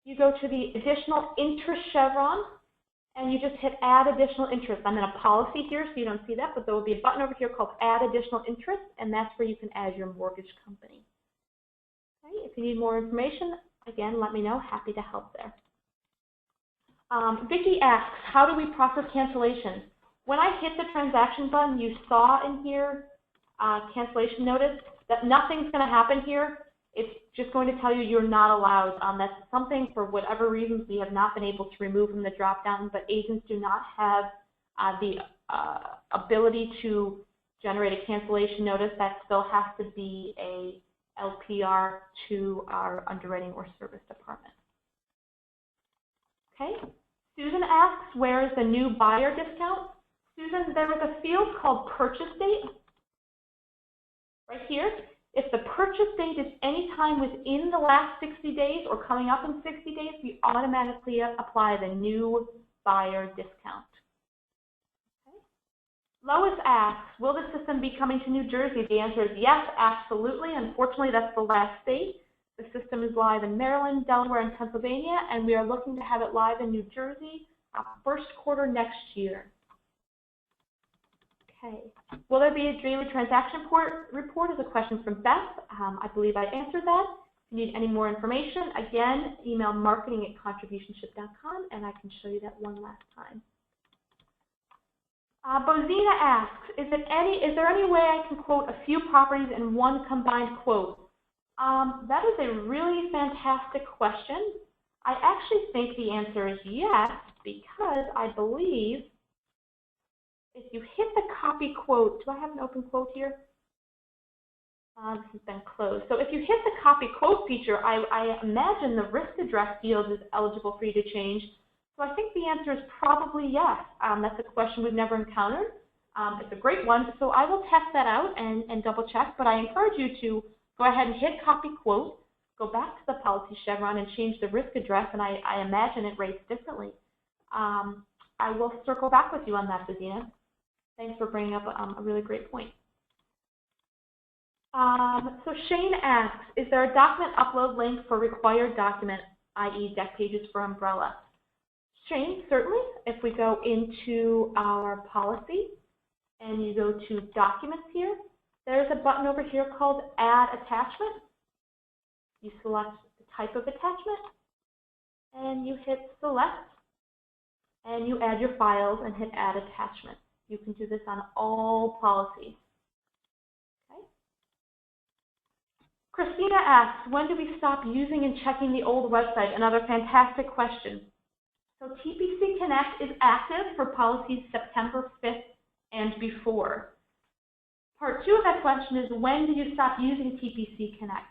Speaker 1: you go to the additional interest chevron, and you just hit add additional interest. I'm in a policy here, so you don't see that, but there will be a button over here called add additional interest, and that's where you can add your mortgage company. Okay, if you need more information, again, let me know. Happy to help there. Vicki asks, how do we process cancellations? When I hit the transaction button, you saw in here cancellation notice that nothing's going to happen here. It's just going to tell you you're not allowed. That's something, for whatever reasons, we have not been able to remove from the drop-down, but agents do not have the ability to generate a cancellation notice. That still has to be a LPR to our underwriting or service department. Okay. Susan asks, where is the new buyer discount? Susan, there was a field called purchase date right here. If the purchase date is any time within the last 60 days or coming up in 60 days, we automatically apply the new buyer discount. Okay. Lois asks, will the system be coming to New Jersey? The answer is yes, absolutely. Unfortunately, that's the last state. The system is live in Maryland, Delaware, and Pennsylvania, and we are looking to have it live in New Jersey first quarter next year. Okay. Will there be a daily transaction report is a question from Beth. I believe I answered that. If you need any more information, again, email marketing@contributionship.com, and I can show you that one last time. Bozina asks, is there any way I can quote a few properties in one combined quote? That is a really fantastic question. I actually think the answer is yes, because I believe if you hit the copy quote, do I have an open quote here? This has been closed. So if you hit the copy quote feature, I imagine the risk address field is eligible for you to change. So I think the answer is probably yes. That's a question we've never encountered. It's a great one. So I will test that out and double check, but I encourage you to go ahead and hit copy quote, go back to the policy chevron and change the risk address, and I imagine it rates differently. I will circle back with you on that, Bozina. Thanks for bringing up a really great point. So Shane asks, is there a document upload link for required document, i.e. deck pages for umbrella? Shane, certainly. If we go into our policy and you go to documents here, there's a button over here called add attachment. You select the type of attachment and you hit select and you add your files and hit add attachment. You can do this on all policies. Okay. Christina asks, when do we stop using and checking the old website? Another fantastic question. So TPC Connect is active for policies September 5th and before. Part 2 of that question is, when do you stop using TPC Connect?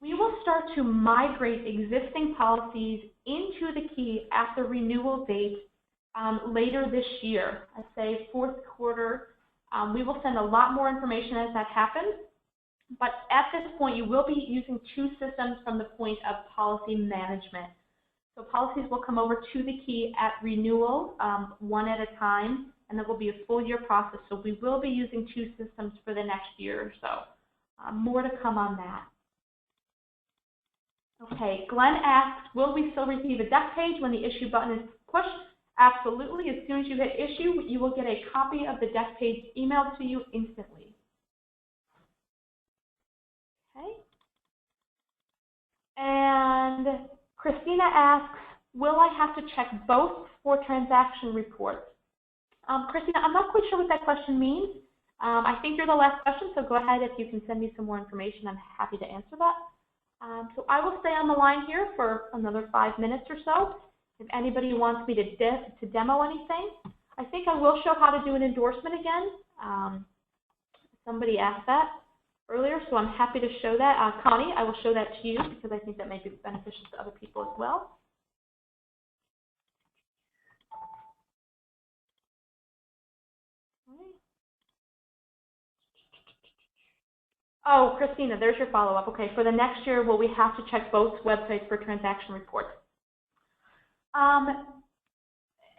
Speaker 1: We will start to migrate existing policies into the key at the renewal date later this year. I say fourth quarter. We will send a lot more information as that happens. But at this point, you will be using two systems from the point of policy management. So policies will come over to the key at renewal, one at a time, and it will be a full year process. So we will be using two systems for the next year or so. More to come on that. Okay, Glenn asks, will we still receive a deck page when the issue button is pushed? Absolutely. As soon as you hit issue, you will get a copy of the deck page emailed to you instantly. Okay. And Christina asks, will I have to check both for transaction reports? Christina, I'm not quite sure what that question means. I think you're the last question, so go ahead if you can send me some more information. I'm happy to answer that. So I will stay on the line here for another 5 minutes or so. If anybody wants me to demo anything, I think I will show how to do an endorsement again. Somebody asked that earlier, so I'm happy to show that. Connie, I will show that to you because I think that may be beneficial to other people as well. Oh, Christina, there's your follow-up. Okay, for the next year, will we have to check both websites for transaction reports?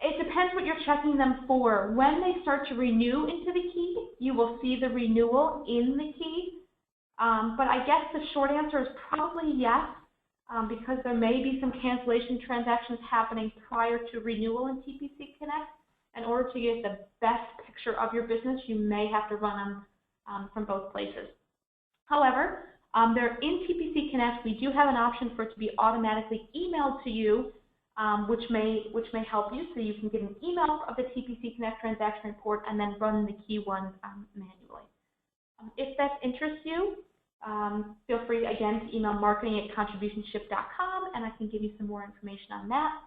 Speaker 1: It depends what you're checking them for. When they start to renew into the key, you will see the renewal in the key. But I guess the short answer is probably yes, because there may be some cancellation transactions happening prior to renewal in TPC Connect. In order to get the best picture of your business, you may have to run them from both places. However, they're in TPC Connect. We do have an option for it to be automatically emailed to you, which may help you. So you can get an email of the TPC Connect transaction report and then run the key one manually. If that interests you, feel free again to email marketing@contributionship.com, and I can give you some more information on that.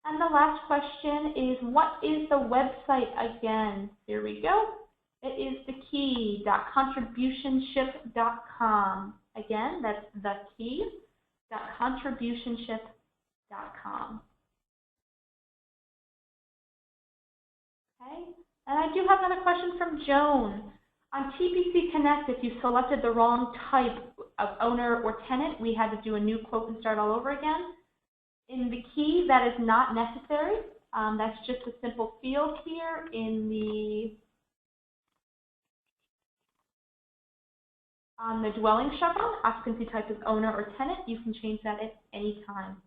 Speaker 1: And the last question is, what is the website again? Here we go. It is thekey.contributionship.com. Again, that's thekey.contributionship.com. Okay, and I do have another question from Joan. On TPC Connect, if you selected the wrong type of owner or tenant, we had to do a new quote and start all over again. In the key, that is not necessary. That's just a simple field here in the on the dwelling chevron. Occupancy type is owner or tenant. You can change that at any time.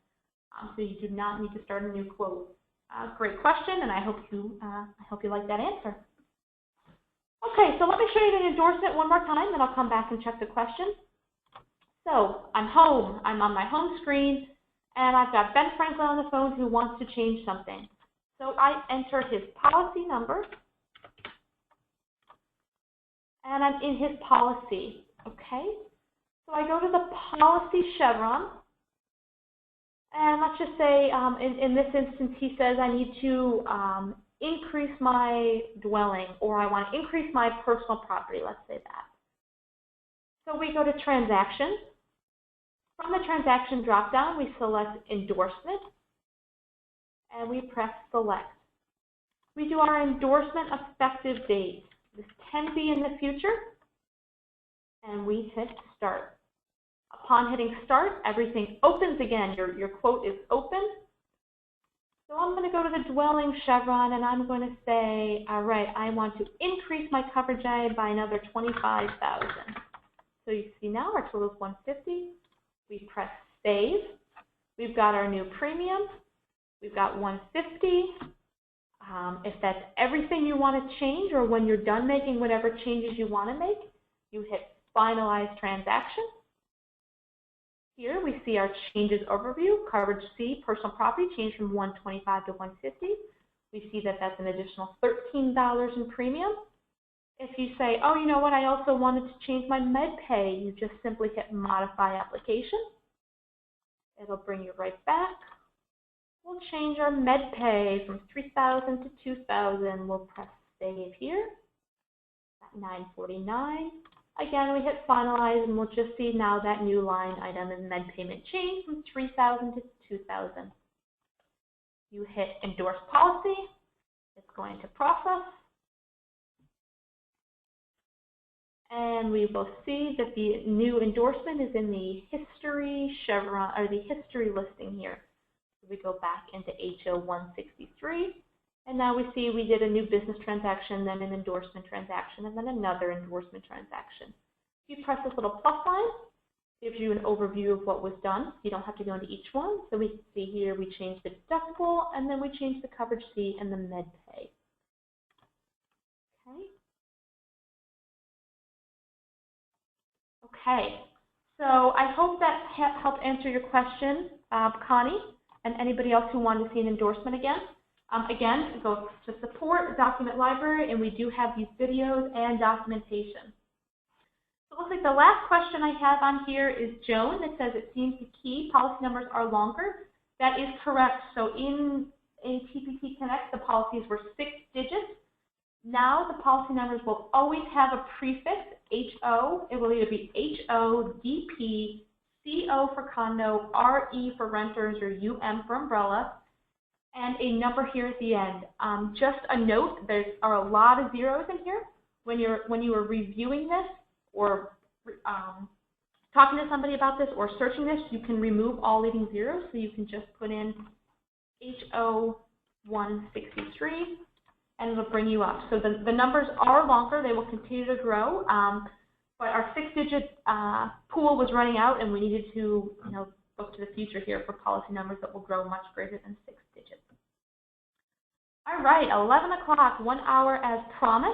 Speaker 1: So you do not need to start a new quote. Great question, and I hope you like that answer. Okay, so let me show you the endorsement one more time, then I'll come back and check the question. So I'm home. I'm on my home screen, and I've got Ben Franklin on the phone who wants to change something. So I enter his policy number, and I'm in his policy, okay? So I go to the policy chevron, and let's just say in this instance he says I need to increase my dwelling, or I want to increase my personal property, let's say that. So we go to transaction. From the transaction dropdown, we select endorsement, and we press select. We do our endorsement effective date. This can be in the future, and we hit start. Upon hitting start, everything opens again. Your quote is open. So I'm going to go to the dwelling chevron, and I'm going to say, all right, I want to increase my coverage area by another $25,000. So you see now our total is $150. We press save. We've got our new premium. We've got $150. If that's everything you want to change, or when you're done making whatever changes you want to make, you hit finalize transaction. Here we see our changes overview. Coverage C, personal property, changed from $125 to $150. We see that that's an additional $13 in premium. If you say, oh, you know what, I also wanted to change my med pay, you just simply hit modify application. It'll bring you right back. We'll change our med pay from $3,000 to $2,000. We'll press save here at $949. Again, we hit finalize, and we'll just see now that new line item in med payment change from $3,000 to $2,000. You hit endorse policy. It's going to process. And we will see that the new endorsement is in the history chevron, or the history listing here. So we go back into HO 163, and now we see we did a new business transaction, then an endorsement transaction, and then another endorsement transaction. If you press this little plus sign, it gives you an overview of what was done. You don't have to go into each one. So we can see here we changed the deductible, and then we changed the coverage C and the med pay. Okay. Okay, so I hope that helped answer your question, Connie, and anybody else who wanted to see an endorsement again. Again, go to support document library, and we do have these videos and documentation. So it looks like the last question I have on here is Joan. It says it seems the key policy numbers are longer. That is correct. So in TPT Connect, the policies were 6 digits. Now the policy numbers will always have a prefix, HO. It will either be HO, DP, CO for condo, RE for renters, or UM for umbrella, and a number here at the end. Just a note, there are a lot of zeros in here. When you are reviewing this or talking to somebody about this or searching this, you can remove all leading zeros, so you can just put in HO 163. and it'll bring you up. So the numbers are longer. They will continue to grow. But our 6-digit pool was running out, and we needed to, look to the future here for policy numbers that will grow much greater than 6 digits. All right, 11 o'clock, 1 hour as promised.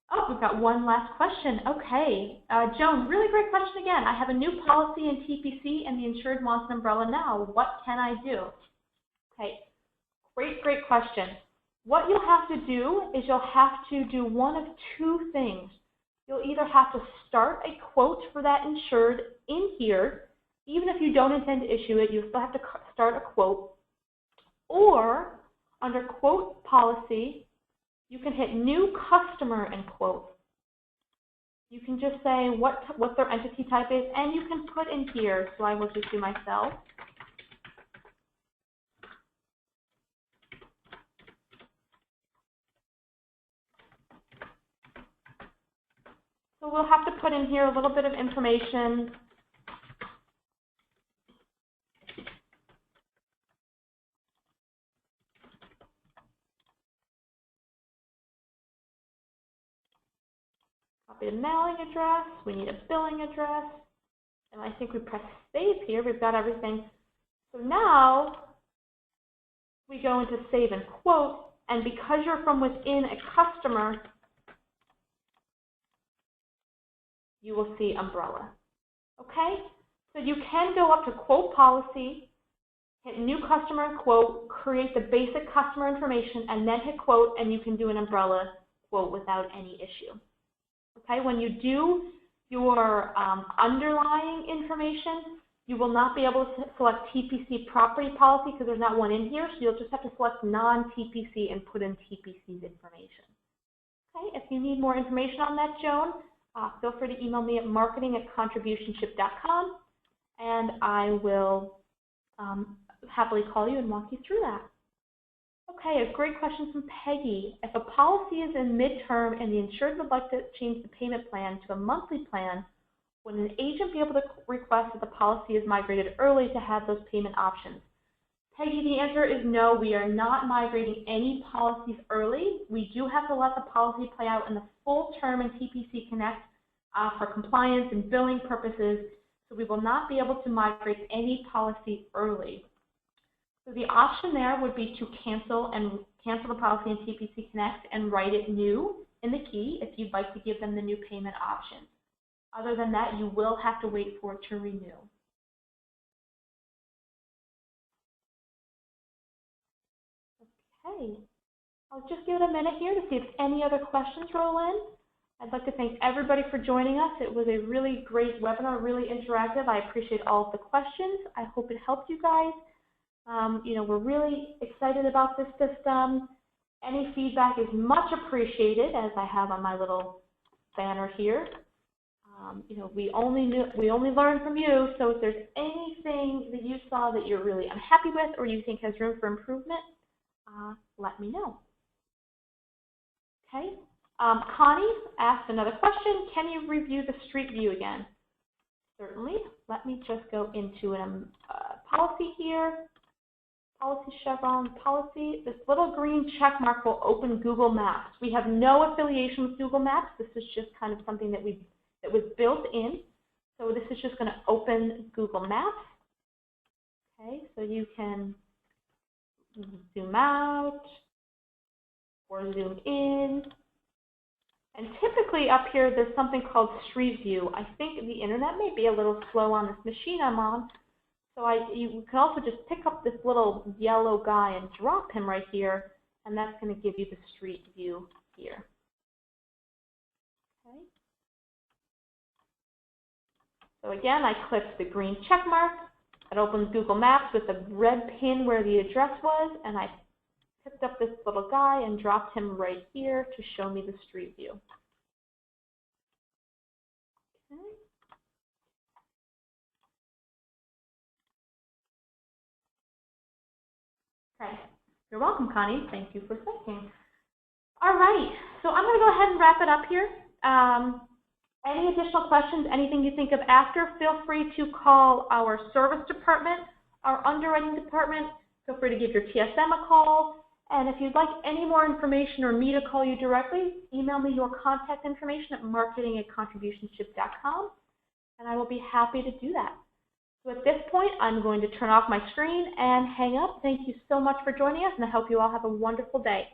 Speaker 1: Oh, we've got one last question. Okay, Joan, really great question again. I have a new policy in TPC, and the insured wants an umbrella now. What can I do? Okay, great question. What you'll have to do is you'll have to do one of two things. You'll either have to start a quote for that insured in here. Even if you don't intend to issue it, you still have to start a quote. Or under quote policy, you can hit new customer and quote. You can just say what their entity type is, and you can put in here. So I will just do myself. So we'll have to put in here a little bit of information. Copy the mailing address. We need a billing address. And I think we press save here. We've got everything. So now we go into save and quote. And because you're from within a customer, you will see umbrella. Okay? So you can go up to quote policy, hit new customer quote, create the basic customer information, and then hit quote, and you can do an umbrella quote without any issue. Okay? When you do your underlying information, you will not be able to select TPC property policy because there's not one in here, so you'll just have to select non-TPC and put in TPC's information. Okay, if you need more information on that, Joan, feel free to email me at marketing@contributionship.com, and I will happily call you and walk you through that. Okay, a great question from Peggy. If a policy is in midterm and the insured would like to change the payment plan to a monthly plan, would an agent be able to request that the policy is migrated early to have those payment options? Peggy, the answer is no. We are not migrating any policies early. We do have to let the policy play out in the full term in TPC Connect for compliance and billing purposes, so we will not be able to migrate any policy early. So the option there would be to cancel the policy in TPC Connect and write it new in the key if you'd like to give them the new payment option. Other than that, you will have to wait for it to renew. Okay, I'll just give it a minute here to see if any other questions roll in. I'd like to thank everybody for joining us. It was a really great webinar, really interactive. I appreciate all of the questions. I hope it helped you guys. You know, we're really excited about this system. Any feedback is much appreciated, as I have on my little banner here. You know, we only learn from you, so if there's anything that you saw that you're really unhappy with or you think has room for improvement, let me know. Okay. Connie asked another question. Can you review the street view again? Certainly. Let me just go into a policy here. Policy chevron policy. This little green check mark will open Google Maps. We have no affiliation with Google Maps. This is just kind of something that was built in. So this is just going to open Google Maps. Okay, so you can zoom out or zoom in. And typically up here, there's something called Street View. I think the internet may be a little slow on this machine I'm on. So you can also just pick up this little yellow guy and drop him right here, and that's going to give you the Street View here. Okay. So again, I clicked the green check mark. It opens Google Maps with a red pin where the address was, and I picked up this little guy and dropped him right here to show me the Street View. Okay. Okay. You're welcome, Connie. Thank you for thinking. All right. So I'm going to go ahead and wrap it up here. Any additional questions, anything you think of after, feel free to call our service department, our underwriting department. Feel free to give your TSM a call. And if you'd like any more information or me to call you directly, email me your contact information at marketing@contributionship.com, and I will be happy to do that. So at this point, I'm going to turn off my screen and hang up. Thank you so much for joining us, and I hope you all have a wonderful day.